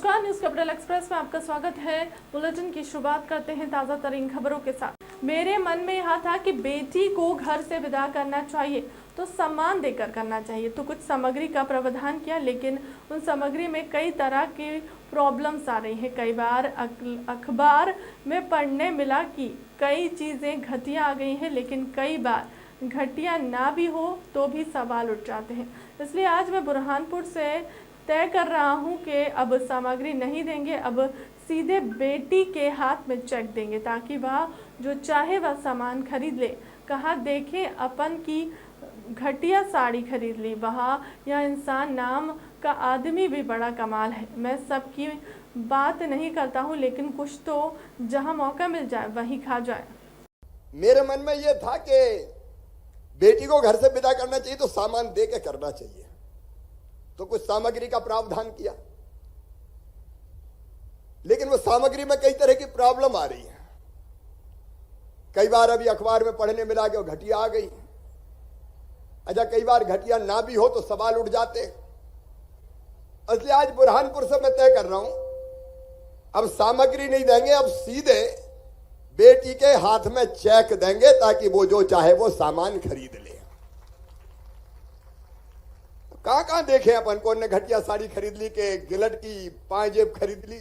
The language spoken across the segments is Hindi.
नमस्कार, न्यूज कैपिटल एक्सप्रेस में आपका स्वागत है। बुलेटिन की शुरुआत करते हैं ताज़ा तरीन खबरों के साथ। मेरे मन में यह था कि बेटी को घर से विदा करना चाहिए तो सम्मान देकर करना चाहिए, तो कुछ सामग्री का प्रावधान किया, लेकिन उन सामग्री में कई तरह की प्रॉब्लम्स आ रही हैं। कई बार अखबार में पढ़ने मिला कि कई चीज़ें घटिया आ गई हैं, लेकिन कई बार घटिया ना भी हो तो भी सवाल उठ जाते हैं। इसलिए आज मैं बुरहानपुर से तय कर रहा हूं कि अब सामग्री नहीं देंगे, अब सीधे बेटी के हाथ में चेक देंगे ताकि वह जो चाहे वह सामान खरीद ले। कहा देखें अपन की घटिया साड़ी खरीद ली, वहाँ यह इंसान नाम का आदमी भी बड़ा कमाल है। मैं सबकी बात नहीं करता हूँ, लेकिन कुछ तो जहाँ मौका मिल जाए वहीं खा जाए। मेरे मन में यह था कि बेटी को घर से विदा करना चाहिए तो सामान दे के करना चाहिए, तो कुछ सामग्री का प्रावधान किया, लेकिन वो सामग्री में कई तरह की प्रॉब्लम आ रही है। कई बार अभी अखबार में पढ़ने मिला कि वो घटिया आ गई। अच्छा, कई बार घटिया ना भी हो तो सवाल उठ जाते। इसलिए आज बुरहानपुर से मैं तय कर रहा हूं, अब सामग्री नहीं देंगे, अब सीधे बेटी के हाथ में चेक देंगे ताकि वो जो चाहे वो सामान खरीद ले। कहां कहां देखे अपन को, ने घटिया साड़ी खरीद ली के गिलट की पायजेब खरीद ली।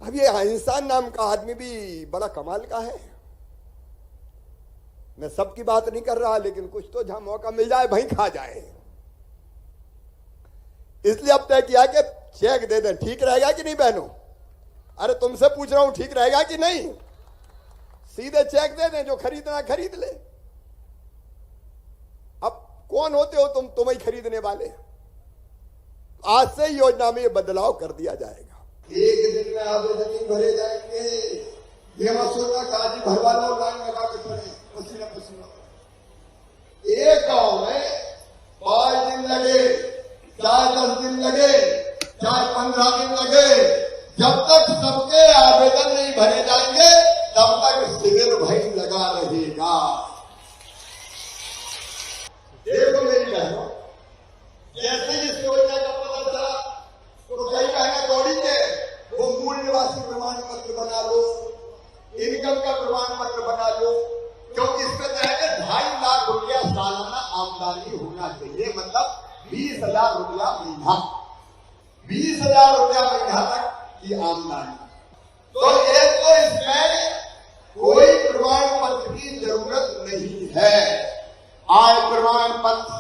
अब ये इंसान नाम का आदमी भी बड़ा कमाल का है। मैं सबकी बात नहीं कर रहा, लेकिन कुछ तो जहां मौका मिल जाए वहीं खा जाए। इसलिए अब तय किया कि चेक दे दें। ठीक रहेगा कि नहीं बहनों? अरे तुमसे पूछ रहा हूं, ठीक रहेगा कि नहीं? सीधे चेक दे दें, जो खरीदना खरीद ले। अब कौन होते हो तुम ही खरीदने वाले। आज से योजना में ये बदलाव कर दिया जाएगा। एक दिन में आवेदन नहीं भरे जाएंगे। ये मत सोचना काजी भरवा लो, लाइन लगा के खड़े पसीना पसीना। एक गांव में 5 दिन लगे, चाहे 10 दिन लगे, चाहे 15 दिन लगे, जब तक सबके आवेदन नहीं भरे जाएंगे तब तक शिविर भाई लगा रहेगा। देखो मेरी बहनों, जैसे इस योजना का पता चला तो कई बहनें दौड़ी के वो मूल निवासी प्रमाण पत्र बना लो, इनकम का प्रमाण पत्र बना लो, क्योंकि इसमें तो है कि 2.5 लाख रुपया सालाना आमदनी होना चाहिए, मतलब 20,000 रुपया महीना, 20,000 रुपया महीना तक की आमदनी। तो एक तो इसमें कोई प्रमाण पत्र की जरूरत नहीं है। आय प्रमाण पत्र,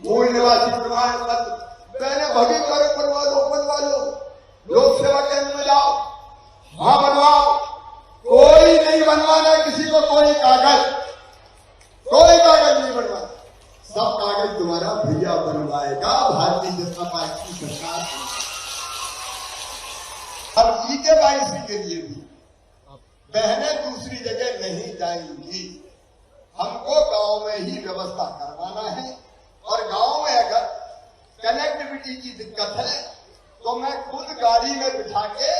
मूल निवासी प्रमाण पत्र, मैंने भगी करो बनवा लो, लोक सेवा केंद्र में जाओ, वहां बनवाओ। कोई नहीं बनवाना किसी को कोई कागज नहीं बनवाना। सब कागज तुम्हारा भैया बनवाएगा, भारतीय जनता पार्टी की सरकार। अब EKYC के लिए भी बहनें दूसरी जगह नहीं जाएंगी। हमको गांव में ही व्यवस्था करवाना है, और गांव में अगर कनेक्टिविटी की दिक्कत है तो मैं खुद गाड़ी में बिठा के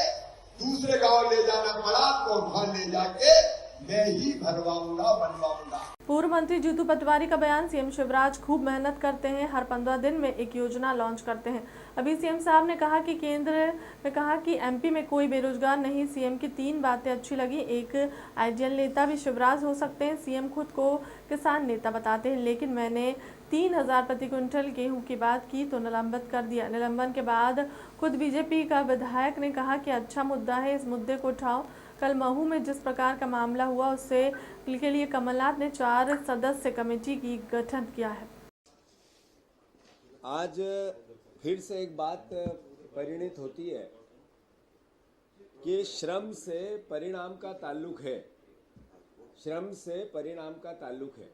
दूसरे गांव ले जाना पड़ा तो वहां ले जाके मैं ही भरवाऊंगा, बनवाऊंगा। पूर्व मंत्री जीतू पटवारी का बयान। सीएम शिवराज खूब मेहनत करते हैं, हर 15 दिन में एक योजना लॉन्च करते हैं। अभी सीएम साहब ने कहा कि केंद्र ने कहा कि MP में कोई बेरोजगार नहीं। सीएम की 3 बातें अच्छी लगी। एक, आइडियल नेता भी शिवराज हो सकते हैं। सीएम खुद को किसान नेता बताते हैं, लेकिन मैंने 3,000 प्रति क्विंटल गेहूं की बात की तो निलंबित कर दिया। निलंबन के बाद खुद बीजेपी का विधायक ने कहा कि अच्छा मुद्दा है, इस मुद्दे को उठाओ। कल महू में जिस प्रकार का मामला हुआ उससे के लिए कमलनाथ ने 4 सदस्य कमेटी की गठन किया है। आज फिर से एक बात परिणित होती है कि श्रम से परिणाम का ताल्लुक है, श्रम से परिणाम का ताल्लुक है।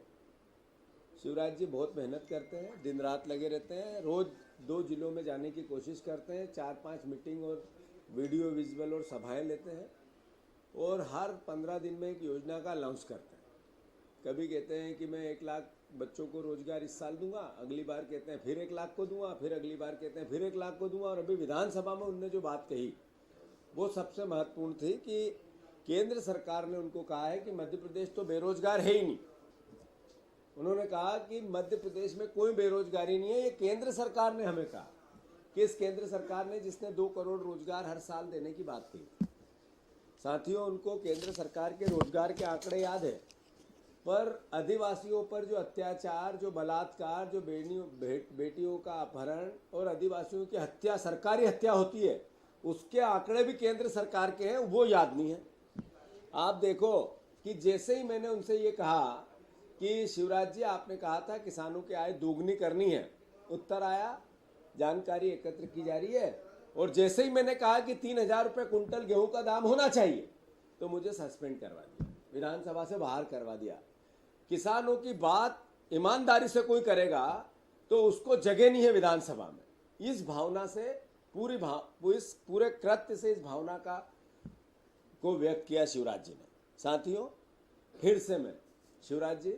शिवराज जी बहुत मेहनत करते हैं, दिन रात लगे रहते हैं, रोज 2 जिलों में जाने की कोशिश करते हैं, 4-5 मीटिंग और वीडियो विजुअल और सभाएं लेते हैं, और हर 15 दिन में एक योजना का लॉन्च करते हैं। कभी कहते हैं कि मैं 1 लाख बच्चों को रोजगार इस साल दूंगा, अगली बार कहते हैं फिर 1 लाख को दूंगा, फिर अगली बार कहते हैं फिर 1 लाख को दूंगा। और अभी विधानसभा में उनने जो बात कही वो सबसे महत्वपूर्ण थी कि केंद्र सरकार ने उनको कहा है कि मध्य प्रदेश तो बेरोजगार है ही नहीं। उन्होंने कहा कि मध्य प्रदेश में कोई बेरोजगारी नहीं है, ये केंद्र सरकार ने हमें कहा। कि इस केंद्र सरकार ने जिसने 2 करोड़ रोजगार हर साल देने की बात की, साथियों उनको केंद्र सरकार के रोजगार के आंकड़े याद है, पर आदिवासियों पर जो अत्याचार, जो बलात्कार, जो बेटियों का अपहरण और आदिवासियों की हत्या, सरकारी हत्या होती है, उसके आंकड़े भी केंद्र सरकार के हैं, वो याद नहीं है। आप देखो कि जैसे ही मैंने उनसे ये कहा कि शिवराज जी आपने कहा था किसानों की आय दोगुनी करनी है, उत्तर आया जानकारी एकत्र की जा रही है, और जैसे ही मैंने कहा कि 3,000 रुपये कुंटल गेहूं का दाम होना चाहिए तो मुझे सस्पेंड करवा दिया, विधानसभा से बाहर करवा दिया। किसानों की बात ईमानदारी से कोई करेगा तो उसको जगह नहीं है विधानसभा में। इस भावना से इस पूरे कृत्य से इस भावना को व्यक्त किया शिवराज जी ने। साथियों फिर से मैं शिवराज जी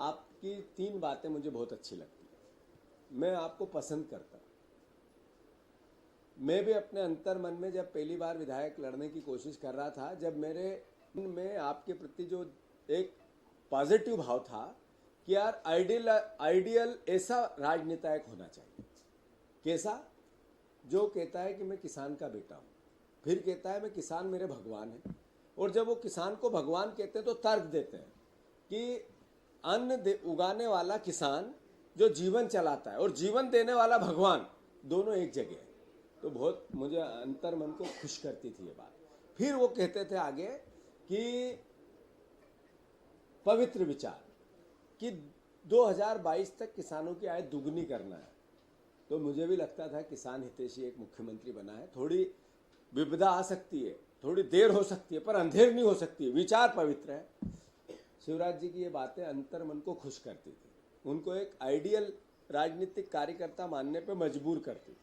आपकी 3 बातें मुझे बहुत अच्छी लगती है, मैं आपको पसंद करता हूँ। मैं भी अपने अंतर मन में जब पहली बार विधायक लड़ने की कोशिश कर रहा था, जब मेरे मन में आपके प्रति जो एक पॉजिटिव भाव था कि यार आइडियल ऐसा राजनेता होना चाहिए, कैसा, जो कहता है कि मैं किसान का बेटा हूँ, फिर कहता है मैं किसान मेरे भगवान है, और जब वो किसान को भगवान कहते हैं तो तर्क देते हैं कि अन्न उगाने वाला किसान जो जीवन चलाता है और जीवन देने वाला भगवान, दोनों एक जगह है। तो बहुत मुझे अंतर मन को खुश करती थी ये बात। फिर वो कहते थे आगे कि पवित्र विचार कि 2022 तक किसानों की आय दुगनी करना है। तो मुझे भी लगता था किसान हितैषी एक मुख्यमंत्री बना है, थोड़ी विपदा आ सकती है, थोड़ी देर हो सकती है, पर अंधेर नहीं हो सकती, विचार पवित्र है। शिवराज जी की ये बातें अंतर मन को खुश करती थी, उनको एक आइडियल राजनीतिक कार्यकर्ता मानने पे मजबूर करती थी।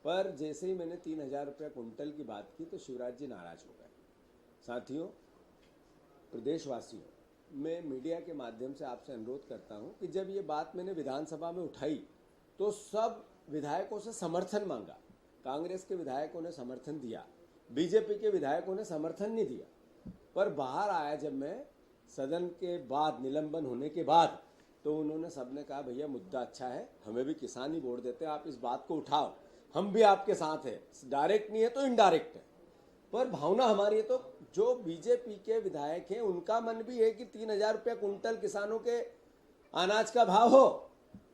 पर जैसे ही मैंने 3,000 रुपये कुंटल की बात की तो शिवराज जी नाराज हो गए। साथियों, प्रदेशवासियों, मैं मीडिया के माध्यम से आपसे अनुरोध करता हूं कि जब ये बात मैंने विधानसभा में उठाई तो सब विधायकों से समर्थन मांगा। कांग्रेस के विधायकों ने समर्थन दिया, बीजेपी के विधायकों ने समर्थन नहीं दिया। पर बाहर आया जब मैं सदन के बाद, निलंबन होने के बाद, तो उन्होंने सबने कहा भैया मुद्दा अच्छा है, हमें भी किसान ही वोट देते हैं, आप इस बात को उठाओ, हम भी आपके साथ हैं, डायरेक्ट नहीं है तो इनडायरेक्ट है, पर भावना हमारी है। तो जो बीजेपी के विधायक हैं उनका मन भी है कि 3,000 रुपये कुंटल किसानों के अनाज का भाव हो।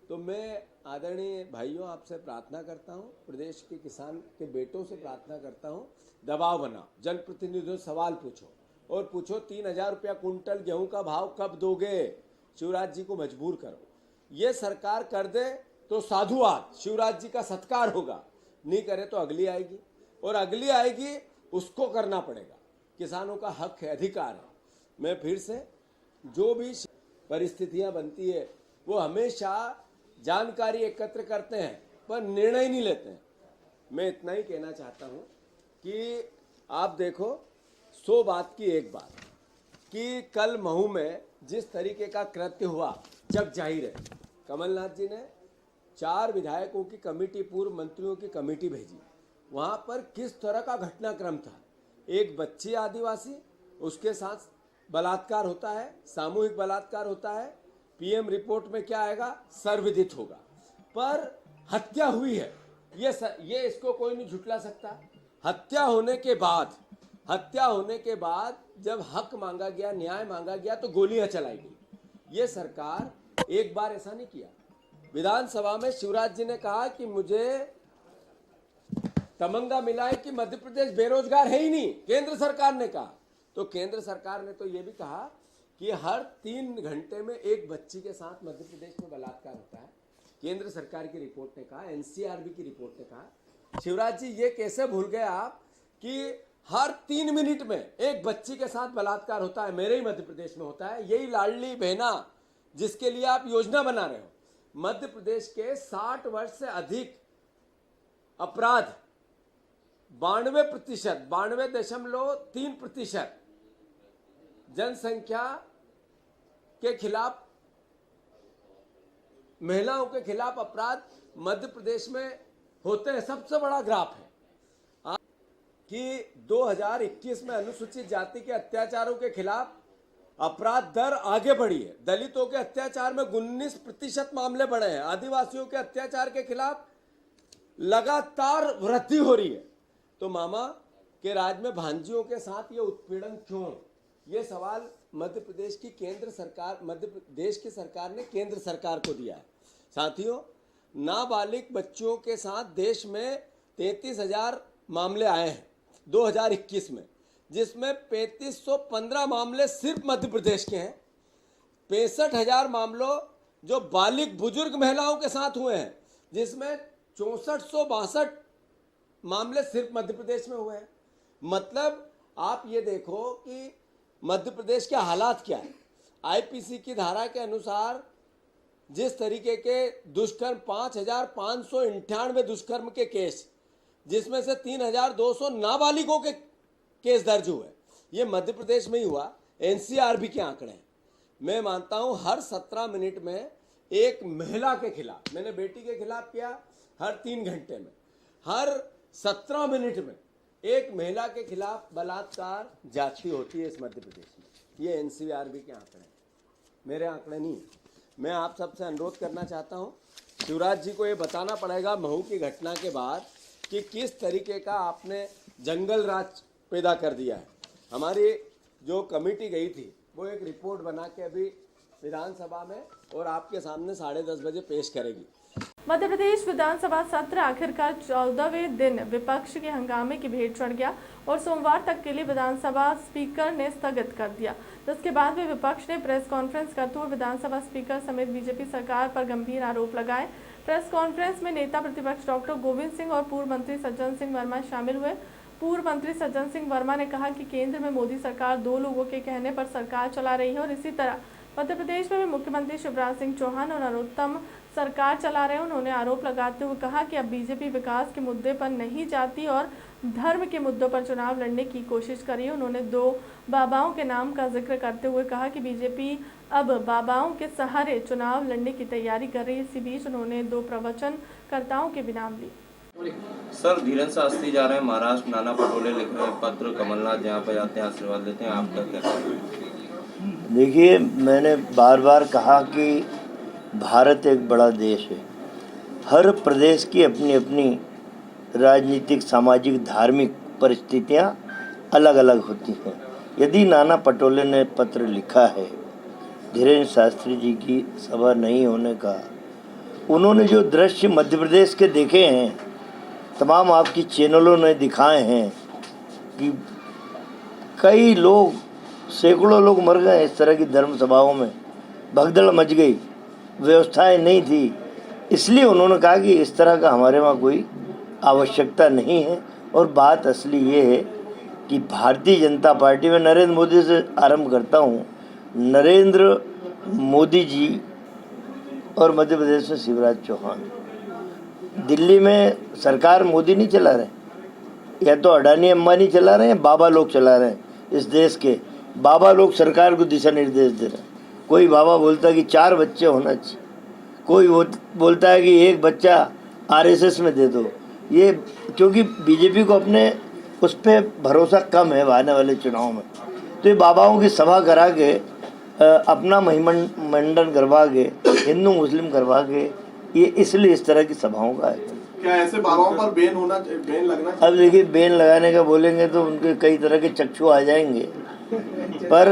तो मैं आदरणीय भाइयों आपसे प्रार्थना करता हूं, प्रदेश के किसान के बेटों से प्रार्थना करता हूं, दबाव बनाओ, जनप्रतिनिधियों से सवाल पूछो और पूछो 3,000 रुपया कुंटल गेहूं का भाव कब दोगे। शिवराज जी को मजबूर करो, ये सरकार कर दे तो साधुवाद, शिवराज जी का सत्कार होगा, नहीं करे तो अगली आएगी, और अगली आएगी उसको करना पड़ेगा। किसानों का हक है, अधिकार है। मैं फिर से, जो भी परिस्थितियां बनती है वो हमेशा जानकारी एकत्र करते हैं पर निर्णय नहीं लेते हैं। मैं इतना ही कहना चाहता हूं कि आप देखो 100 बात की एक बात कि कल महू में जिस तरीके का कृत्य हुआ, जग जाहिर है, कमलनाथ जी ने 4 विधायकों की कमेटी, पूर्व मंत्रियों की कमेटी भेजी। वहां पर किस तरह का घटनाक्रम था, एक बच्ची आदिवासी, उसके साथ बलात्कार होता है, सामूहिक बलात्कार होता है, पीएम रिपोर्ट में क्या आएगा, सर्वविदित होगा, पर हत्या हुई है, ये इसको कोई नहीं झुठला सकता। हत्या होने के बाद जब हक मांगा गया, न्याय मांगा गया तो गोलियां चलाई गई। ये सरकार एक बार ऐसा नहीं किया। विधानसभा में शिवराज जी ने कहा कि मुझे तमंगा मिला है कि मध्य प्रदेश बेरोजगार है ही नहीं, केंद्र सरकार ने कहा। तो केंद्र सरकार ने तो यह भी कहा कि हर 3 घंटे में एक बच्ची के साथ मध्य प्रदेश में बलात्कार होता है। केंद्र सरकार की रिपोर्ट ने कहा, एनसीआरबी की रिपोर्ट ने कहा। शिवराज जी, ये कैसे भूल गए आप कि हर 3 मिनट में एक बच्ची के साथ बलात्कार होता है, मेरे ही मध्य प्रदेश में होता है। यही लाडली बहना जिसके लिए आप योजना बना रहे हो, मध्य प्रदेश के 60 वर्ष से अधिक अपराध 92%, 92.3% जनसंख्या के खिलाफ, महिलाओं के खिलाफ अपराध मध्य प्रदेश में होते हैं। सबसे बड़ा ग्राफ है कि 2021 में अनुसूचित जाति के अत्याचारों के खिलाफ अपराध दर आगे बढ़ी है। दलितों के अत्याचार में 19% मामले बढ़े हैं। आदिवासियों के अत्याचार के खिलाफ लगातार वृद्धि हो रही है। तो मामा के राज में भांजियों के साथ ये उत्पीड़न क्यों? ये सवाल मध्य प्रदेश की केंद्र सरकार, मध्य प्रदेश की सरकार ने केंद्र सरकार को दिया है। साथियों, नाबालिग बच्चियों के साथ देश में 33,000 मामले आए हैं 2021 में, जिसमें 3515 मामले सिर्फ मध्य प्रदेश के हैं। 65,000 मामलों जो बालिग बुजुर्ग महिलाओं के साथ हुए हैं, जिसमें 6462 मामले सिर्फ मध्य प्रदेश में हुए हैं। मतलब आप ये देखो कि मध्य प्रदेश के हालात क्या है। आईपीसी की धारा के अनुसार जिस तरीके के दुष्कर्म 5,598 दुष्कर्म के केस, जिसमें से 3,200 नाबालिगों के केस दर्ज हुए, ये मध्य प्रदेश में ही हुआ। एनसीआरबी के आंकड़े हैं। मैं मानता हूं हर 17 मिनट में एक महिला के खिलाफ, मैंने बेटी के खिलाफ किया हर 3 घंटे में, हर 17 मिनट में एक महिला के खिलाफ बलात्कार जांची होती है इस मध्य प्रदेश में। ये एनसीआरबी के आंकड़े हैं, मेरे आंकड़े नहीं। मैं आप सबसे अनुरोध करना चाहता हूं, शिवराज जी को ये बताना पड़ेगा महू की घटना के बाद कि किस तरीके का आपने जंगल राज पैदा कर दिया है। हमारी जो कमेटी गई थी वो एक रिपोर्ट बना के अभी विधानसभा में और आपके सामने 10:30 बजे पेश करेगी। मध्य प्रदेश विधानसभा सत्र आखिरकार 14वें दिन विपक्ष के हंगामे की भेंट चढ़ गया और सोमवार तक के लिए विधानसभा स्पीकर ने स्थगित कर दिया, जिसके बाद में विपक्ष ने प्रेस कॉन्फ्रेंस करते हुए विधानसभा स्पीकर समेत बीजेपी सरकार पर गंभीर आरोप लगाए। प्रेस कॉन्फ्रेंस में नेता प्रतिपक्ष डॉक्टर गोविंद सिंह और पूर्व मंत्री सज्जन सिंह वर्मा शामिल हुए। पूर्व मंत्री सज्जन सिंह वर्मा ने कहा कि केंद्र में मोदी सरकार 2 लोगों के कहने पर सरकार चला रही है और इसी तरह मध्य प्रदेश में भी मुख्यमंत्री शिवराज सिंह चौहान और नरोत्तम सरकार चला रहे हैं। उन्होंने आरोप लगाते हुए कहा कि अब बीजेपी विकास के मुद्दे पर नहीं जाती और धर्म के मुद्दों पर चुनाव लड़ने की कोशिश करी। उन्होंने 2 बाबाओं के नाम का जिक्र करते हुए कहा कि बीजेपी अब बाबाओं के सहारे चुनाव लड़ने की तैयारी कर रही है। इसी बीच उन्होंने 2 प्रवचनकर्ताओं के भी नाम लिए। सर, धीरेन्द्र शास्त्री जा रहे हैं महाराष्ट्र, नाना पटोले लिख रहे हैं पत्र, कमलनाथ जहाँ पर जाते हैं आशीर्वाद देते हैं, आपका क्या कहना है? देखिए, मैंने बार बार कहा कि भारत एक बड़ा देश है। हर प्रदेश की अपनी अपनी राजनीतिक, सामाजिक, धार्मिक परिस्थितियाँ अलग अलग होती हैं। यदि नाना पटोले ने पत्र लिखा है धीरेन्द्र शास्त्री जी की सभा नहीं होने का, उन्होंने जो दृश्य मध्य प्रदेश के देखे हैं, तमाम आपकी चैनलों ने दिखाए हैं कि कई लोग, सैकड़ों लोग मर गए इस तरह की धर्म सभाओं में, भगदड़ मच गई, व्यवस्थाएं नहीं थी। इसलिए उन्होंने कहा कि इस तरह का हमारे वहाँ कोई आवश्यकता नहीं है। और बात असली ये है कि भारतीय जनता पार्टी में नरेंद्र मोदी से आरंभ करता हूँ। नरेंद्र मोदी जी और मध्य प्रदेश में शिवराज चौहान। दिल्ली में सरकार मोदी नहीं चला रहे, या तो अडानी अंबानी चला रहे हैं, बाबा लोग चला रहे हैं। इस देश के बाबा लोग सरकार को दिशा निर्देश दे रहे हैं। कोई बाबा बोलता है कि 4 बच्चे होना चाहिए, कोई बोलता है कि 1 बच्चा आरएसएस में दे दो। ये क्योंकि बीजेपी को अपने उस पर भरोसा कम है आने वाले चुनाव में, तो ये बाबाओं की सभा करा के अपना महिमंडन करवा के, हिंदू मुस्लिम करवा के, ये इसलिए इस तरह की सभाओं का है। क्या ऐसे बाबाओं पर बैन लगना? अब देखिए, बैन लगाने का बोलेंगे तो उनके कई तरह के चक्षु आ जाएंगे। पर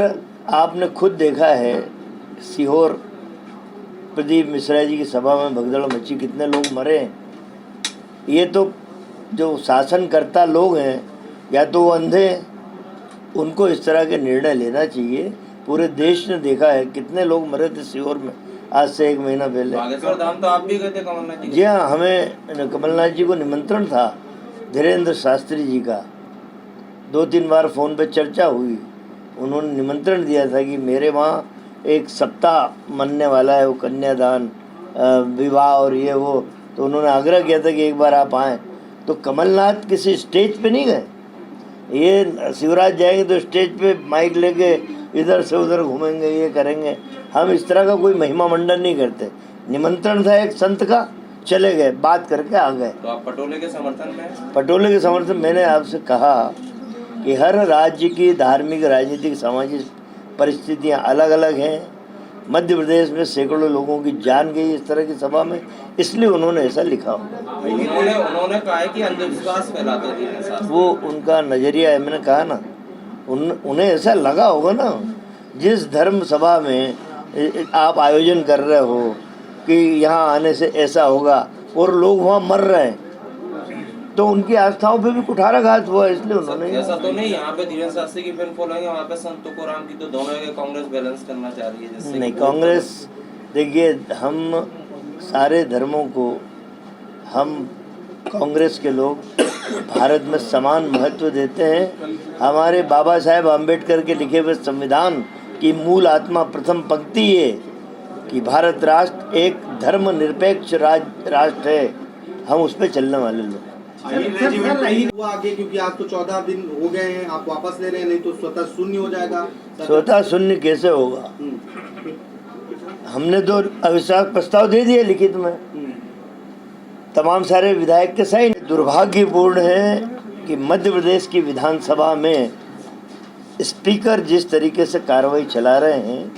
आपने खुद देखा है, सीहोर प्रदीप मिश्रा जी की सभा में भगदड़ मची, कितने लोग मरे। ये तो जो शासनकर्ता लोग हैं, या तो वो अंधे हैं, उनको इस तरह के निर्णय लेना चाहिए। पूरे देश ने देखा है कितने लोग मरे थे सीहोर में आज से 1 महीना पहले। बागेश्वर धाम तो आप भी गए थे कमलनाथ जी? जी हाँ, हमें कमलनाथ जी को निमंत्रण था धीरेन्द्र शास्त्री जी का। 2-3 बार फ़ोन पे चर्चा हुई। उन्होंने निमंत्रण दिया था कि मेरे वहाँ एक सप्ताह मनने वाला है, वो कन्यादान, विवाह और ये वो, तो उन्होंने आग्रह किया था कि एक बार आप आएँ। तो कमलनाथ किसी स्टेज पे नहीं गए। ये शिवराज जाएंगे तो स्टेज पे माइक लेके इधर से उधर घूमेंगे, ये करेंगे। हम इस तरह का कोई महिमा मंडन नहीं करते। निमंत्रण था एक संत का, चले गए, बात करके आ गए। तो आप पटोले के समर्थन में? पटोले के समर्थन, मैंने आपसे कहा कि हर राज्य की धार्मिक, राजनीतिक, सामाजिक परिस्थितियाँ अलग अलग हैं। मध्य प्रदेश में सैकड़ों लोगों की जान गई इस तरह की सभा में, इसलिए उन्होंने ऐसा लिखा होगा। उन्होंने कहा है कि अंधविश्वास फैलाते धीरेन्द्र शास्त्री। वो उनका नजरिया है, मैंने कहा ना, उन्हें ऐसा लगा होगा ना, जिस धर्म सभा में आप आयोजन कर रहे हो कि यहाँ आने से ऐसा होगा और लोग वहाँ मर रहे हैं, तो उनकी आस्थाओं पे भी कुठाराघात हुआ, इसलिए उन्होंने। ऐसा तो नहीं यहाँ पे धीरेन्द्र शास्त्री की फिल्म फॉलोइंग है, वहाँ पे संत तुकाराम की, तो दोनों जगह कांग्रेस बैलेंस करना चाह रही है जैसे। नहीं, कांग्रेस, देखिए हम सारे धर्मों को, हम कांग्रेस के लोग भारत में समान महत्व देते हैं। हमारे बाबा साहेब आम्बेडकर के लिखे हुए संविधान की मूल आत्मा प्रथम पंक्ति है कि भारत राष्ट्र एक धर्मनिरपेक्ष राष्ट्र है, हम उस पर चलने वाले लोग। हुआ आगे, क्योंकि आज तो 14 दिन हो गए हैं, आप वापस ले रहे हैं, नहीं तो स्वतः शून्य हो जाएगा। स्वतः शून्य कैसे होगा? हमने तो अविश्वास प्रस्ताव दे दिया लिखित में, तमाम सारे विधायक के साइन। दुर्भाग्यपूर्ण है कि मध्य प्रदेश की विधानसभा में स्पीकर जिस तरीके से कार्रवाई चला रहे हैं,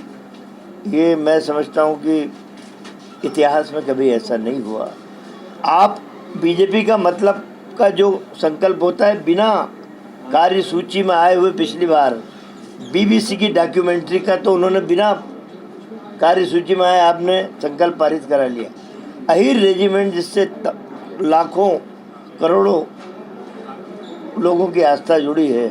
ये मैं समझता हूँ कि इतिहास में कभी ऐसा नहीं हुआ। आप बीजेपी का मतलब का जो संकल्प होता है, बिना कार्यसूची में आए हुए, पिछली बार बीबीसी की डॉक्यूमेंट्री का तो उन्होंने बिना कार्यसूची में आए आपने संकल्प पारित करा लिया। अहीर रेजिमेंट जिससे लाखों करोड़ों लोगों की आस्था जुड़ी है,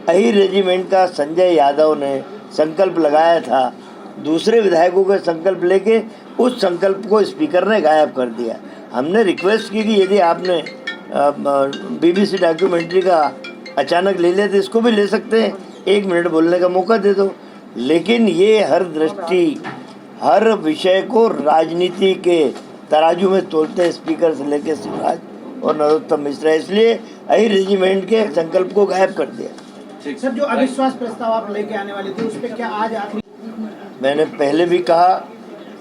अहीर रेजिमेंट का संजय यादव ने संकल्प लगाया था, दूसरे विधायकों के संकल्प लेके उस संकल्प को स्पीकर ने गायब कर दिया। हमने रिक्वेस्ट की कि यदि आपने बीबीसी डॉक्यूमेंट्री का अचानक ले लिया तो इसको भी ले सकते हैं, 1 मिनट बोलने का मौका दे दो। लेकिन ये हर दृष्टि, हर विषय को राजनीति के तराजू में तोलते हैं, स्पीकर से लेकर शिवराज और नरोत्तम मिश्रा, इसलिए अहीर रेजिमेंट के संकल्प को गायब कर दिया। सर, जो अविश्वास प्रस्ताव आप लेके आने वाले थे, उस पर क्या आज आखिरी? मैंने पहले भी कहा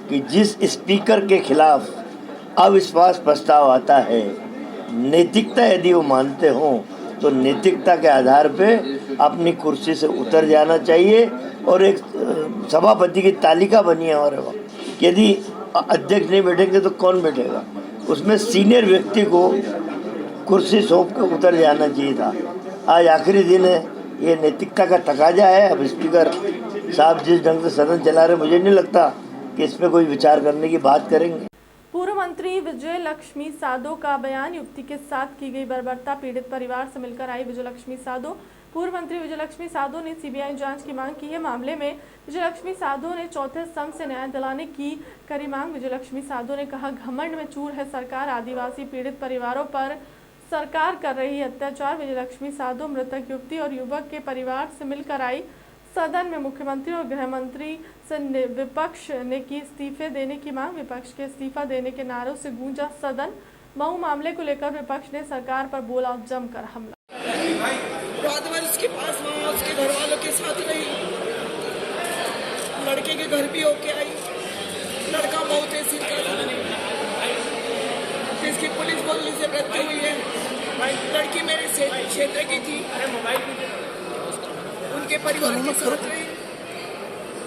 कि जिस स्पीकर के खिलाफ अविश्वास प्रस्ताव आता है, नैतिकता यदि वो मानते हों तो नैतिकता के आधार पे अपनी कुर्सी से उतर जाना चाहिए। और एक सभापति की तालिका बनी है हमारे वहाँ, यदि अध्यक्ष नहीं बैठेंगे तो कौन बैठेगा, उसमें सीनियर व्यक्ति को कुर्सी सौंप कर उतर जाना चाहिए था। आज आखिरी दिन है, ये नैतिकता का तकाजा है। अब स्पीकर साहब जिस ढंग से सदन चला रहे, मुझे नहीं लगता कि इसमें कोई विचार करने की बात करेंगे। पूर्व मंत्री विजय लक्ष्मी साधो का बयान, युवती के साथ की गई बर्बरता, पीड़ित परिवार से मिलकर आई विजय लक्ष्मी साधो। पूर्व मंत्री विजय लक्ष्मी साधो ने सीबीआई जांच की मांग की है। मामले में विजय लक्ष्मी साधो ने चौथे स्तंभ से न्याय दिलाने की करी मांग। विजय लक्ष्मी साधो ने कहा, घमंड में चूर है सरकार, आदिवासी पीड़ित परिवारों पर सरकार कर रही है अत्याचार। विजय लक्ष्मी साधो मृतक युवती और युवक के परिवार से मिलकर आई। सदन में मुख्यमंत्री और गृह मंत्री से विपक्ष ने की इस्तीफे देने की मांग। विपक्ष के इस्तीफा देने के नारों से गूंजा सदन। मऊ मामले को लेकर विपक्ष ने सरकार पर बोला जमकर हमला। रात भर उसके पास वहाँ उसके घर वालों के साथ रही, लड़के के घर भी होके आई। लड़का मऊ तहसील का था, जिसकी पुलिस बोलने से मृत्यु हुई है। लड़की मेरे क्षेत्र की थी, उनके परिवार के साथ रही।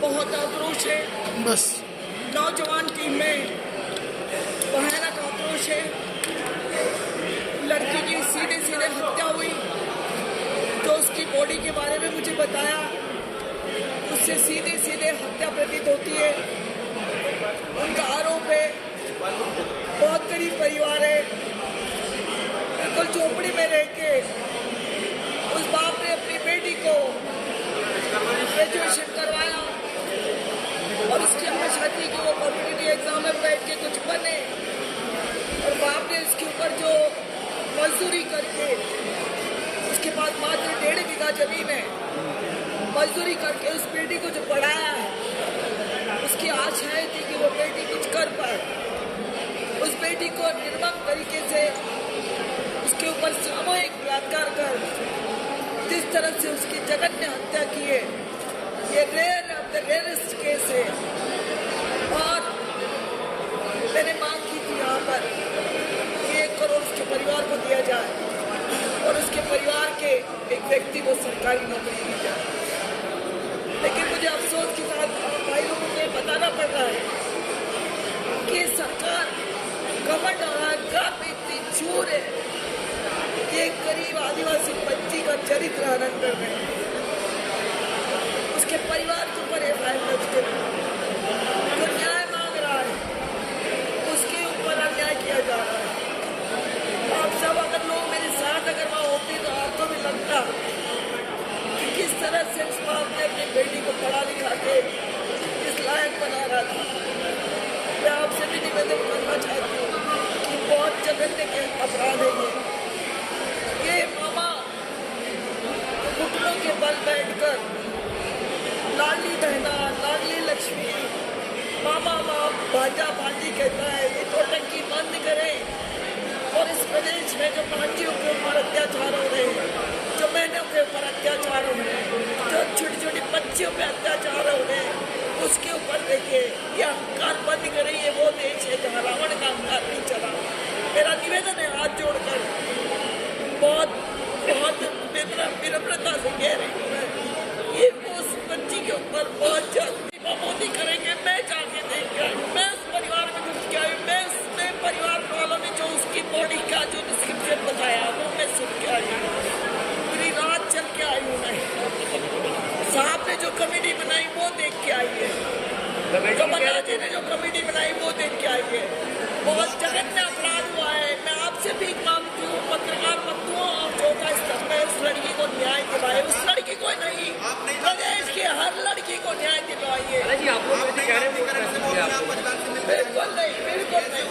बहुत आक्रोश है, बस नौजवान टीम में भयानक आक्रोश है। लड़की की सीधे सीधे हत्या हुई। जो उसकी बॉडी के बारे में मुझे बताया, उससे सीधे सीधे हत्या प्रतीत होती है। उनका आरोप है बहुत गरीब परिवार है, बिल्कुल झोपड़ी में रह के उस बाप ने अपनी बेटी को ग्रेजुएशन करवाया और उसकी आशा थी कि वो कॉम्पिटिटिव एग्जाम में बैठ के कुछ बने। और बाप ने उसके ऊपर जो मजदूरी करके, उसके पास मात्र 1.5 बीघा जमीन है, मजदूरी करके उस बेटी को जो पढ़ाया है, उसकी आशाएं थी कि वो बेटी कुछ कर पाए। उस बेटी को निर्मम तरीके से उसके ऊपर सामूहिक बलात्कार कर जिस तरह से उसकी जघन्य हत्या की है, ये rare of the rarest case है। और मैंने मांग की थी यहाँ पर कि 1 करोड़ उसके परिवार को दिया जाए और उसके परिवार के एक व्यक्ति को सरकारी नौकरी दी जाए। लेकिन मुझे अफसोस के साथ भाई लोगों को बताना पड़ रहा है कि सरकार घमंड और अहंकार में इतनी चूर है कि एक गरीब आदिवासी बच्ची का चरित्र हनन कर रहे हैं, उसके परिवार के ऊपर एफआईआर दर्ज कर जो न्याय मांग रहा है उसके ऊपर अन्याय किया जा रहा है। आप सब अगर लोग मेरे साथ अगर वहाँ होते तो आपको भी लगता कि किस तरह से उस बाप ने अपनी बेटी को पढ़ा लिखा के इस लायक बना रहा था। मैं आपसे भी निवेदन करना चाहती हूँ कि बहुत जघन्य के अपराध है ये मामा घुटनों के बल बैठकर लाडली बहना लाडली लक्ष्मी मामा बाप भांजा भांजी कहता है ये टोटकी बंद करें। और इस प्रदेश में जो भांजियों के ऊपर अत्याचार हो रहे हैं, जो बहनों के ऊपर अत्याचार हो रहे हैं, जो छोटी छोटी बच्चियों पे अत्याचार हो रहे हैं, उसके ऊपर देखिए ये अहंकार बंद करें। ये वो देश है जहाँ रावण का अहंकार नहीं चला। मेरा निवेदन है हाथ जोड़कर, बहुत बहुत विनम्रता से कह रही हूँ मैं, ये उस बच्ची के ऊपर बहुत ज्यादा मोदी करेंगे। मैं जाके देख के आई, मैं उस परिवार में घुस के आई, मैं उसने परिवार वालों ने जो उसकी बॉडी का जो डिस्क्रिप्शन बताया वो मैं सुन के आई, पूरी रात चल के आई हूँ मैं। साहब ने जो कमेटी बनाई वो देख के आई है, कमलनाथ जी ने जो कमेटी बनाई वो देख के आई है। बहुत जघन्य अपराध हुआ है। मैं आपसे भी मांगती हूँ, पत्रकार बंधुओं और चौथा स्तर में उस लड़की को न्याय दिलाए। उस लड़की को नहीं, प्रदेश की हर लड़की को न्याय दिलवाइए। बिल्कुल नहीं, बिल्कुल नहीं।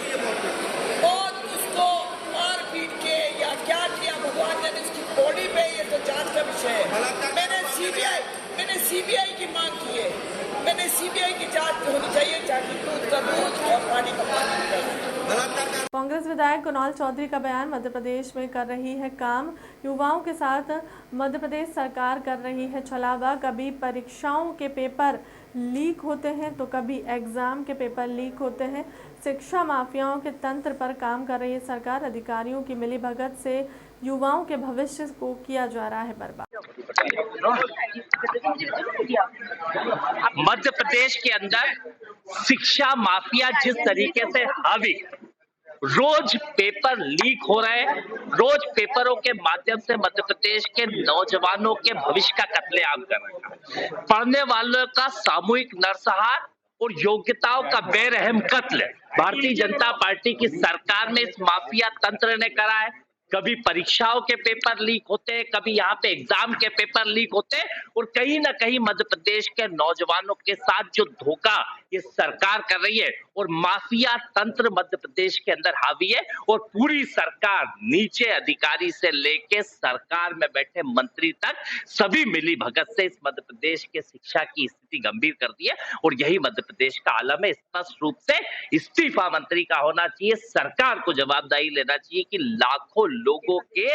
और उसको मार पीट के या क्या किया भगवान ने उसकी बॉडी पे, ये तो जांच का विषय है। मैंने सीबीआई की मांग की है। मैंने सीबीआई की जांच होनी चाहिए, ताकि दूध का दूध और पानी का पानी। कांग्रेस विधायक कुणाल चौधरी का बयान, मध्य प्रदेश में कर रही है काम, युवाओं के साथ मध्य प्रदेश सरकार कर रही है छलावा। कभी परीक्षाओं के पेपर लीक होते हैं तो कभी एग्जाम के पेपर लीक होते हैं। शिक्षा माफियाओं के तंत्र पर काम कर रही है सरकार। अधिकारियों की मिलीभगत से युवाओं के भविष्य को किया जा रहा है बर्बाद। मध्य प्रदेश के अंदर शिक्षा माफिया जिस तरीके से हावी, रोज पेपर लीक हो रहे हैं, रोज पेपरों के माध्यम से मध्य प्रदेश के नौजवानों के भविष्य का कत्लेआम कर रहे हैं। पढ़ने वालों का सामूहिक नरसंहार और योग्यताओं का बेरहम कत्ल भारतीय जनता पार्टी की सरकार में इस माफिया तंत्र ने करा है। कभी परीक्षाओं के पेपर लीक होते हैं, कभी यहाँ पे एग्जाम के पेपर लीक होते हैं, और कहीं ना कहीं मध्य प्रदेश के नौजवानों के साथ जो धोखा ये सरकार कर रही है और माफिया तंत्र मध्य प्रदेश के अंदर हावी है, और पूरी सरकार नीचे अधिकारी से लेके सरकार में बैठे मंत्री तक सभी मिली भगत से इस मध्य प्रदेश के शिक्षा की स्थिति गंभीर कर दी है। और यही मध्य प्रदेश का आलम है। स्पष्ट रूप से इस्तीफा मंत्री का होना चाहिए। सरकार को जवाबदारी लेना चाहिए कि लाखों लोगों के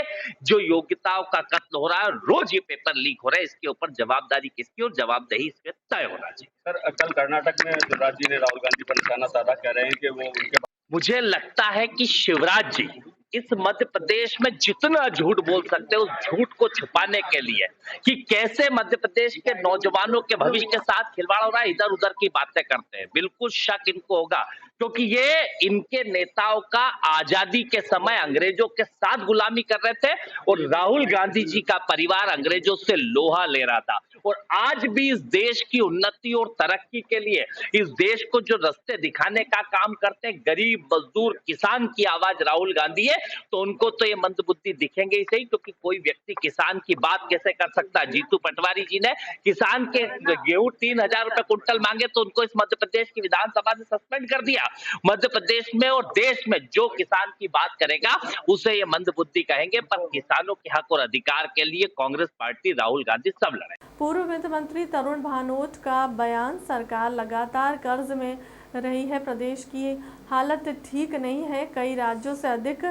जो योग्यताओं का कत्ल हो रहा है, रोज ये पेपर लीक हो रहा है, इसके ऊपर जवाबदारी किसकी और जवाबदेही इसमें तय होना चाहिए। सर, कल कर्नाटक में शिवराज जी ने राहुल गांधी पर निशाना साधा, कह रहे हैं कि वो उनके, मुझे लगता है कि शिवराज जी इस मध्य प्रदेश में जितना झूठ बोल सकते हैं उस झूठ को छुपाने के लिए कि कैसे मध्य प्रदेश के नौजवानों के भविष्य के साथ खिलवाड़ हो रहा है, इधर उधर की बातें करते हैं। बिल्कुल शक इनको होगा, क्योंकि ये इनके नेताओं का आजादी के समय अंग्रेजों के साथ गुलामी कर रहे थे और राहुल गांधी जी का परिवार अंग्रेजों से लोहा ले रहा था। और आज भी इस देश की उन्नति और तरक्की के लिए इस देश को जो रास्ते दिखाने का काम करते हैं, गरीब मजदूर किसान की आवाज राहुल गांधी है, तो उनको तो ये मंदबुद्धि दिखेंगे ही सही, क्योंकि कोई व्यक्ति किसान की बात कैसे कर सकता है। जीतू पटवारी जी ने किसान के गेहूं 3000 रुपए कुंटल मांगे तो उनको इस मध्य प्रदेश की विधानसभा से सस्पेंड कर दिया। मध्य प्रदेश में और देश में जो किसान की बात करेगा उसे ये मंदबुद्धि कहेंगे, पर किसानों के हक और अधिकार के लिए कांग्रेस पार्टी, राहुल गांधी सब लड़े। पूर्व वित्त मंत्री तरुण भानोट का बयान, सरकार लगातार कर्ज में रही है, प्रदेश की हालत ठीक नहीं है, कई राज्यों से अधिक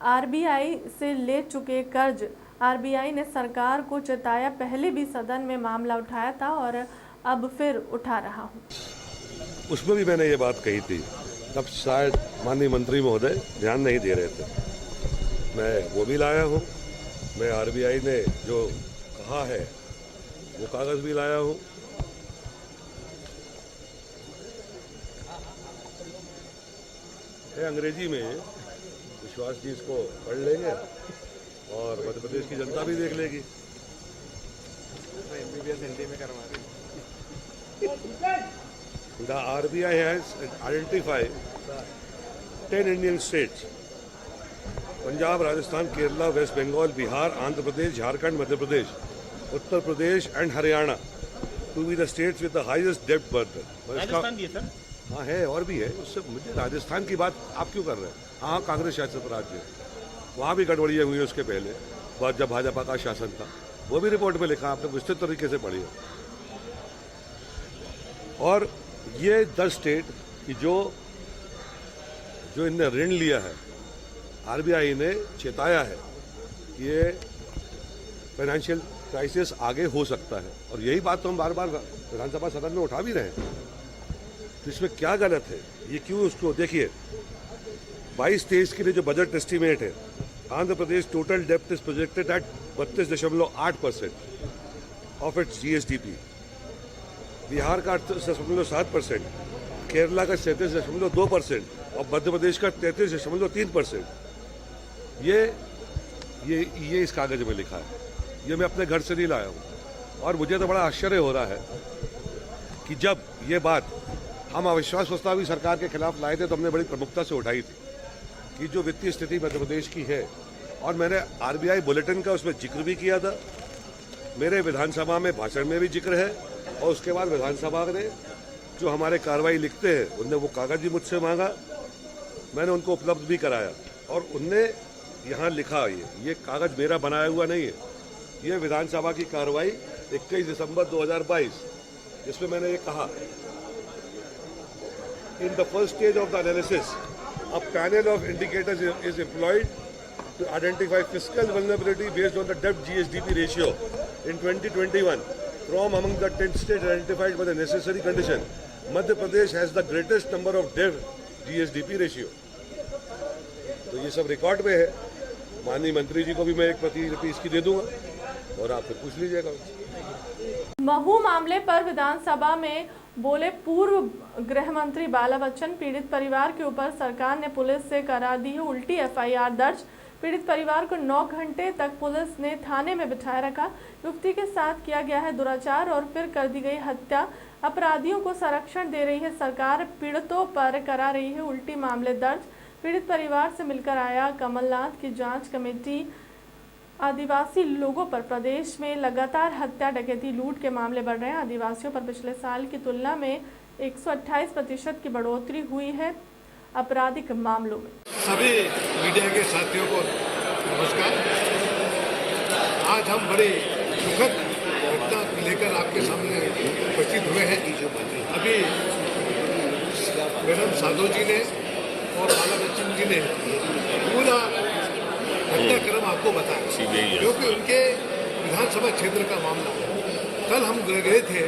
आरबीआई से ले चुके कर्ज। आरबीआई ने सरकार को चेताया, पहले भी सदन में मामला उठाया था और अब फिर उठा रहा हूँ। उसमें भी मैंने ये बात कही थी, तब शायद माननीय मंत्री महोदय ध्यान नहीं दे रहे थे। मैं वो भी लाया हूँ, मैं आरबीआई ने जो कहा है वो कागज़ भी लाया हूँ। है अंग्रेजी में, विश्वास जी इसको पढ़ लेंगे और मध्य प्रदेश की जनता भी देख लेगी। The RBI has identified 10 Indian states, Punjab, Rajasthan, Kerala, West Bengal, Bihar, Andhra Pradesh, Jharkhand, Madhya Pradesh, Uttar Pradesh and Haryana to be the states with the highest debt burden. Rajasthan भी है सर? हाँ है, और भी है। उससे मुझे राजस्थान की बात आप क्यों कर रहे हैं? हाँ, कांग्रेस शासित राज्य है, वहाँ भी गड़बड़ियाँ हुई उसके पहले, बाद जब भाजपा का शासन था, वो भी रिपोर्ट में लिखा, आपने विस्तृत तरीके से पढ़ी है। और ये 10 स्टेट की जो इनने ऋण लिया है, आरबीआई ने चेताया है कि ये फाइनेंशियल क्राइसिस आगे हो सकता है, और यही बात तो हम बार बार विधानसभा सदन में उठा भी रहे हैं। तो इसमें क्या गलत है? ये क्यों उसको देखिए, 22-23 के लिए जो बजट एस्टीमेट है, आंध्र प्रदेश टोटल डेप्ट is projected at 32.8% of its GSDP, Bihar का 38.7%, केरला का 37.2% और मध्य प्रदेश का 33.3%। ये इस कागज में लिखा है, ये मैं अपने घर से नहीं लाया हूँ। और मुझे तो बड़ा आश्चर्य हो रहा है कि जब ये बात हम अविश्वास प्रस्ताव भी सरकार के खिलाफ लाए थे तो हमने बड़ी प्रमुखता से उठाई थी कि जो वित्तीय स्थिति मध्य प्रदेश की है, और मैंने आरबीआई बुलेटिन का उसमें जिक्र भी किया था, मेरे विधानसभा में भाषण में भी जिक्र है, और उसके बाद विधानसभा ने जो हमारे कार्रवाई लिखते हैं उनने वो कागज भी मुझसे मांगा, मैंने उनको उपलब्ध भी कराया, और उनने यहाँ लिखा, ये कागज मेरा बनाया हुआ नहीं है, ये विधानसभा की कार्रवाई 21 दिसंबर 2022, जिसमें मैंने ये कहा, in the first stage of the analysis a panel of indicators is employed to identify fiscal vulnerability based on the debt GSDP ratio in 2021 from among the 10 states identified by the necessary condition. Madhya Pradesh has the greatest number of debt GSDP ratio. तो ये सब रिकॉर्ड में है, माननीय मंत्री जी को भी मैं एक प्रतिलिपि इसकी दे दूंगा और आप फिर पूछ लीजिएगा। महू मामले पर विधानसभा में बोले पूर्व गृह मंत्री बाला बच्चन, पीड़ित परिवार के ऊपर सरकार ने पुलिस से करा दी है उल्टी एफआईआर दर्ज। पीड़ित परिवार को 9 घंटे तक पुलिस ने थाने में बिठाए रखा। युवती के साथ किया गया है दुराचार और फिर कर दी गई हत्या। अपराधियों को संरक्षण दे रही है सरकार, पीड़ितों पर करा रही है उल्टी मामले दर्ज। पीड़ित परिवार से मिलकर आया कमलनाथ की जांच कमेटी। आदिवासी लोगों पर प्रदेश में लगातार हत्या, डकैती, लूट के मामले बढ़ रहे हैं। आदिवासियों पर पिछले साल की तुलना में 128% की बढ़ोतरी हुई है आपराधिक मामलों में। सभी मीडिया के साथियों को नमस्कार। आज हम बड़े दुखद घटना लेकर आपके सामने उपस्थित हुए हैं। अभी मैडम साधु जी ने और बाला बच्चन जी ने पूरा घटनाक्रम आपको बताया, क्योंकि उनके विधानसभा क्षेत्र का मामला है। कल हम गए थे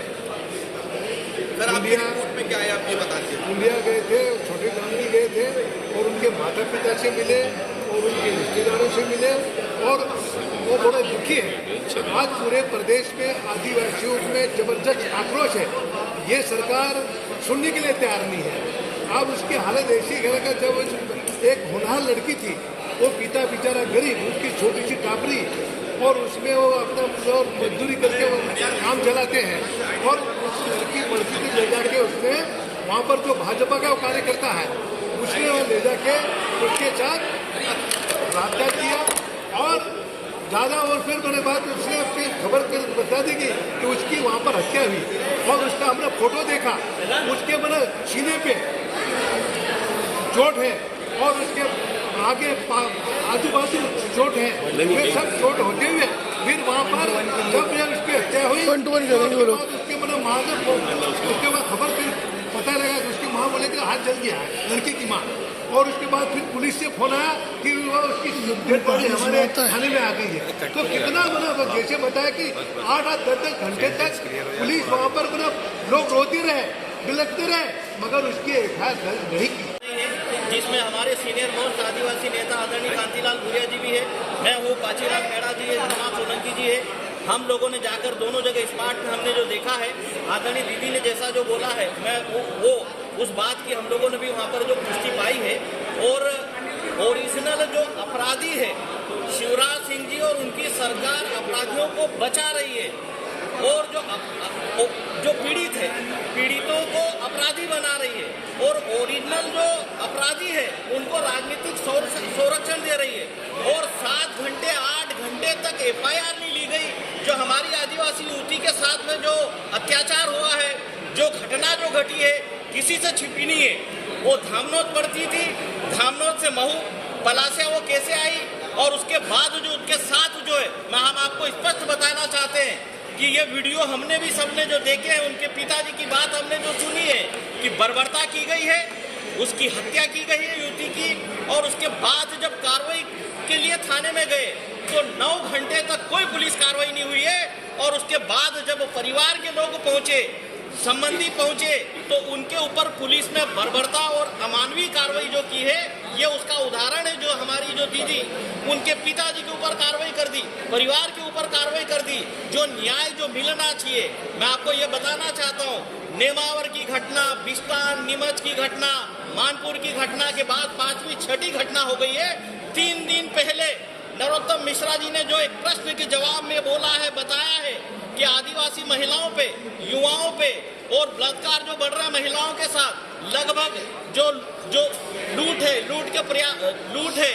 इंडिया में, क्या है आप ये बताइए। इंडिया गए थे, छोटे गांधी गए थे और उनके माता पिता से मिले और उनके रिश्तेदारों से मिले और वो बड़े दुखी है। आज पूरे प्रदेश में आदिवासियों में जबरदस्त आक्रोश है। ये सरकार सुनने के लिए तैयार नहीं है। अब उसकी हालत ऐसी है कि जब एक होनहार लड़की थी, वो पिता बेचारा गरीब, उसकी छोटी सी टापरी और उसमें वो अपना मजदूरी करके काम चलाते हैं और उस लड़की को ले जाके उसने वहाँ पर जो भाजपा का कार्यकर्ता है उसने वो ले जाके उसके साथ बलात्कार किया और ज़्यादा, और फिर मैंने बात उसने अपनी खबर कर बता दी कि उसकी वहाँ पर हत्या हुई और उसका हमने फोटो देखा, उसके मैंने सीने पे चोट है और उसके आगे आजू बाजू चोट है। वे सब चोट होते हुए फिर वहाँ पर जब उसकी हत्या हुई उसके मतलब माँ ने उसके बाद खबर फिर पता लगा कि उसकी माँ बोले कि हाथ जल गया है, लड़की की माँ। और उसके बाद फिर पुलिस से फोन आया कि वो उसकी डेड बॉडी हमारे थाने में आ गई है। तो कितना मतलब जैसे बताया कि 8-10 घंटे तक पुलिस वहाँ पर मतलब लोग रोते रहे, बिलखते रहे, मगर उसकी एफआईआर दर्ज नहीं की, जिसमें हमारे सीनियर मोस्ट आदिवासी नेता आदरणीय कांतिलाल भूरिया जी भी है, मैं हूँ, पाचीलाल मेहरा जी है, हनुमान सोलंकी जी है। हम लोगों ने जाकर दोनों जगह स्पॉट में हमने जो देखा है, आदरणीय दीदी ने जैसा जो बोला है, मैं वो उस बात की हम लोगों ने भी वहाँ पर जो पुष्टि पाई है और ओरिजिनल जो अपराधी है शिवराज सिंह जी और उनकी सरकार अपराधियों को बचा रही है, और जो पीड़ित है पीड़ितों को अपराधी बना रही है, और ओरिजिनल जो अपराधी है उनको राजनीतिक संरक्षण दे रही है। और 7 घंटे 8 घंटे तक एफआईआर नहीं ली गई। जो हमारी आदिवासी युवती के साथ में जो अत्याचार हुआ है, जो घटना जो घटी है, किसी से छिपी नहीं है। वो धामनोद पड़ती थी, धामनोद से महू पलासिया वो कैसे आई, और उसके बाद जो उनके साथ जो है, हम आपको स्पष्ट बताना चाहते हैं कि ये वीडियो हमने भी सबने जो देखे हैं, उनके पिताजी की बात हमने जो सुनी है कि बर्बरता की गई है, उसकी हत्या की गई है युवती की, और उसके बाद जब कार्रवाई के लिए थाने में गए तो 9 घंटे तक कोई पुलिस कार्रवाई नहीं हुई है। और उसके बाद जब परिवार के लोग पहुंचे, संबंधी पहुंचे, तो उनके ऊपर पुलिस ने बर्बरता और अमानवीय कार्रवाई जो की है, ये उसका उदाहरण है। जो हमारी जो दीदी, उनके पिताजी के ऊपर कार्रवाई कर दी, परिवार के ऊपर कार्रवाई कर दी, जो न्याय जो मिलना चाहिए। मैं आपको ये बताना चाहता हूँ, नेमावर की घटना, बिस्तान नीमच की घटना, मानपुर की घटना के बाद 5वीं 6ठी घटना हो गई है। 3 दिन पहले नरोत्तम मिश्रा जी ने जो एक प्रश्न के जवाब में बोला है, बताया है कि आदिवासी महिलाओं पे, युवाओं पे और बलात्कार जो बढ़ रहा है महिलाओं के साथ, लगभग जो लूट है,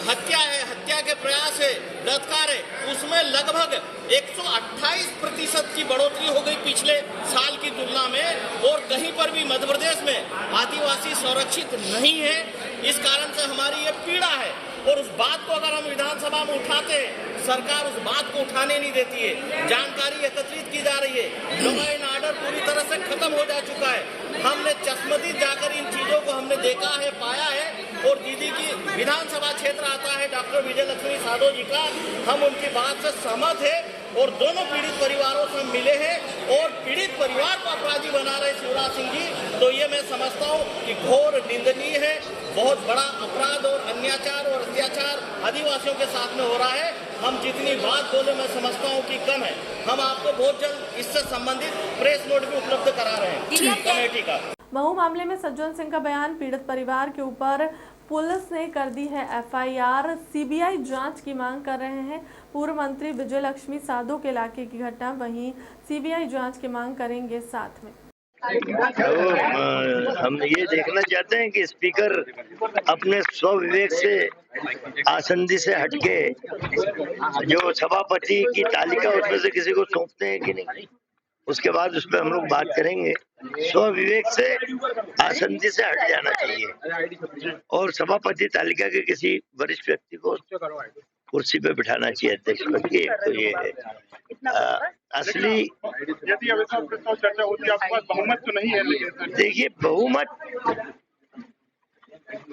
हत्या के प्रयास है, बलात्कार है, उसमें लगभग 128% की बढ़ोतरी हो गई पिछले साल की तुलना में। और कहीं पर भी मध्य प्रदेश में आदिवासी संरक्षित नहीं है। इस कारण से हमारी ये पीड़ा है, और उस बात को अगर हम विधानसभा में उठाते हैं, सरकार उस बात को उठाने नहीं देती है। जानकारी एकत्रित की जा रही है, लॉ एंड ऑर्डर पूरी तरह से खत्म हो जा चुका है। हमने चश्मदीद जाकर इन चीजों को हमने देखा है, पाया है। और दीदी की विधानसभा क्षेत्र आता है डॉक्टर विजय लक्ष्मी साधो जी का, हम उनकी बात से सहमत है, और दोनों पीड़ित परिवारों से मिले हैं, और पीड़ित परिवार को अपराधी बना रहे शिवराज सिंह जी। तो ये मैं समझता हूँ कि घोर निंदनीय है, बहुत बड़ा अपराध और अन्याचार और अत्याचार आदिवासियों के साथ में हो रहा है। हम जितनी बात बोले मैं समझता हूँ कि कम है। हम आपको बहुत जल्द इससे संबंधित प्रेस नोट भी उपलब्ध करा रहे हैं कमेटी का। महू मामले में सज्जन सिंह का बयान, पीड़ित परिवार के ऊपर पुलिस ने कर दी है एफआईआर, सीबीआई जांच की मांग कर रहे हैं। पूर्व मंत्री विजय लक्ष्मी साधो के इलाके की घटना, वहीं सीबीआई जांच की मांग करेंगे साथ में। तो हम ये देखना चाहते हैं कि स्पीकर अपने स्वविवेक से, आसंदी से हटके जो सभापति की तालिका उसमें से किसी को सौंपते हैं कि नहीं, उसके बाद उस पर हम लोग बात करेंगे। स्वविवेक से, आसंदी से हट जाना चाहिए, और सभापति तालिका के किसी वरिष्ठ व्यक्ति को कुर्सी पे बिठाना चाहिए अध्यक्ष पद की। तो ये असली यदि अविश्वास प्रस्ताव चर्चा होती है, आपके पास बहुमत तो नहीं है, लेकिन देखिए बहुमत,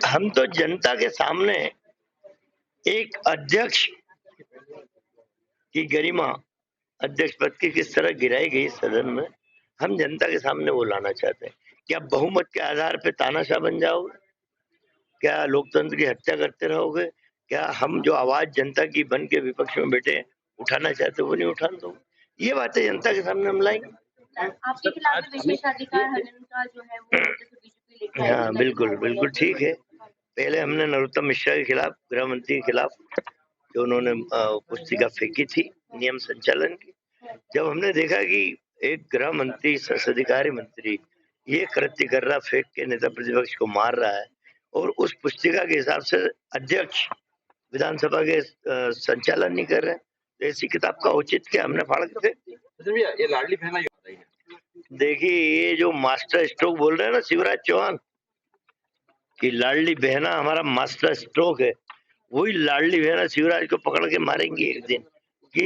हम तो जनता के सामने एक अध्यक्ष की गरिमा, अध्यक्ष पद की किस तरह गिराई गई सदन में, हम जनता के सामने वो लाना चाहते हैं। क्या बहुमत के आधार पे तानाशाह बन जाओगे? क्या लोकतंत्र की हत्या करते रहोगे? क्या हम जो आवाज जनता की बन के विपक्ष में बैठे उठाना चाहते वो नहीं उठाने दो? ये बातें जनता के सामने हम लाएंगे। आपके खिलाफ विशेषाधिकार हनन का जो है वो बीजेपी लेके आई है। हाँ बिल्कुल बिल्कुल ठीक है। पहले हमने नरोत्तम मिश्रा के खिलाफ, गृह मंत्री के खिलाफ, जो उन्होंने पुस्तिका फेंकी थी नियम संचालन की, जब हमने देखा कि एक गृह मंत्री, संसदीय मंत्री ये कृत्य कर रहा, फेंक के नेता प्रतिपक्ष को मार रहा है, और उस पुस्तिका के हिसाब से अध्यक्ष विधानसभा के संचालन नहीं कर रहे, तो ऐसी किताब का औचित्य क्या, हमने फाड़ के फेंक दिया। ये लाडली बहना देखिए, ये जो मास्टर स्ट्रोक बोल रहे हैं ना शिवराज चौहान कि लाडली बहना हमारा मास्टर स्ट्रोक है, वही लाडली बहना शिवराज को पकड़ के मारेंगे एक दिन कि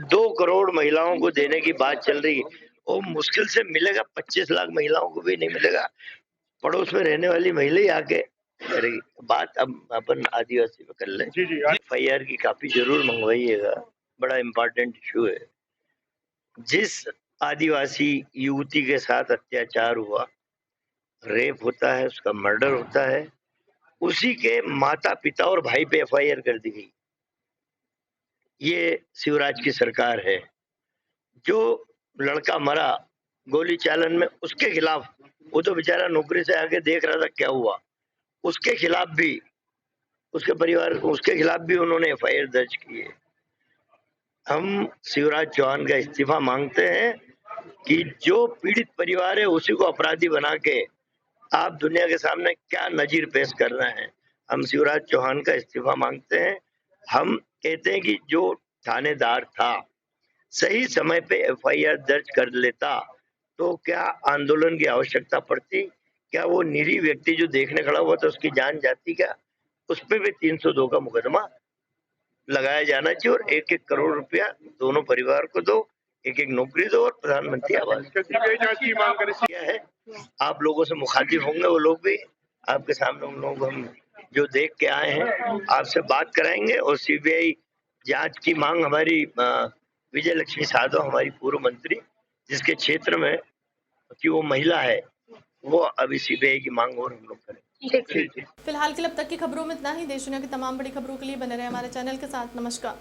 2 करोड़ महिलाओं को देने की बात चल रही है, और मुश्किल से मिलेगा 25 लाख महिलाओं को भी नहीं मिलेगा। पड़ोस में रहने वाली महिला ही आके, अरे बात अब अपन आदिवासी में कर ले। एफआईआर की कापी जरूर मंगवाइएगा, बड़ा इम्पोर्टेंट इशू है। जिस आदिवासी युवती के साथ अत्याचार हुआ, रेप होता है, उसका मर्डर होता है, उसी के माता पिता और भाई पे एफआईआर कर दी गई। ये शिवराज की सरकार है। जो लड़का मरा गोली चालन में, उसके खिलाफ, वो तो बेचारा नौकरी से आके देख रहा था क्या हुआ, उसके खिलाफ भी, उसके परिवार, उसके खिलाफ भी उन्होंने एफआईआर दर्ज की है। हम शिवराज चौहान का इस्तीफा मांगते हैं कि जो पीड़ित परिवार है उसी को अपराधी बना के आप दुनिया के सामने क्या नजीर पेश कर रहे हैं। हम शिवराज चौहान का इस्तीफा मांगते हैं। हम कहते हैं कि जो थानेदार था सही समय पे एफआईआर दर्ज कर लेता तो क्या आंदोलन की आवश्यकता पड़ती? क्या वो निरीह व्यक्ति जो देखने खड़ा हुआ था उसकी जान जाती? क्या उस पर भी 302 का मुकदमा लगाया जाना चाहिए और 1-1 करोड़ रुपया दोनों परिवार को दो, 1-1 नौकरी दो और प्रधानमंत्री आवास किया है। आप लोगों से मुखातिब होंगे वो लोग भी, आपके सामने उन लोगों को हम जो देख के आए हैं आपसे बात कराएंगे और सीबीआई जांच की मांग हमारी विजय लक्ष्मी साधव, हमारी पूर्व मंत्री, जिसके क्षेत्र में कि वो महिला है, वो अभी सीबीआई की मांग और हम लोग करें। फिलहाल के लिए अब तक की खबरों में इतना ही। देश दुनिया की तमाम बड़ी खबरों के लिए बने रहे हमारे चैनल के साथ। नमस्कार।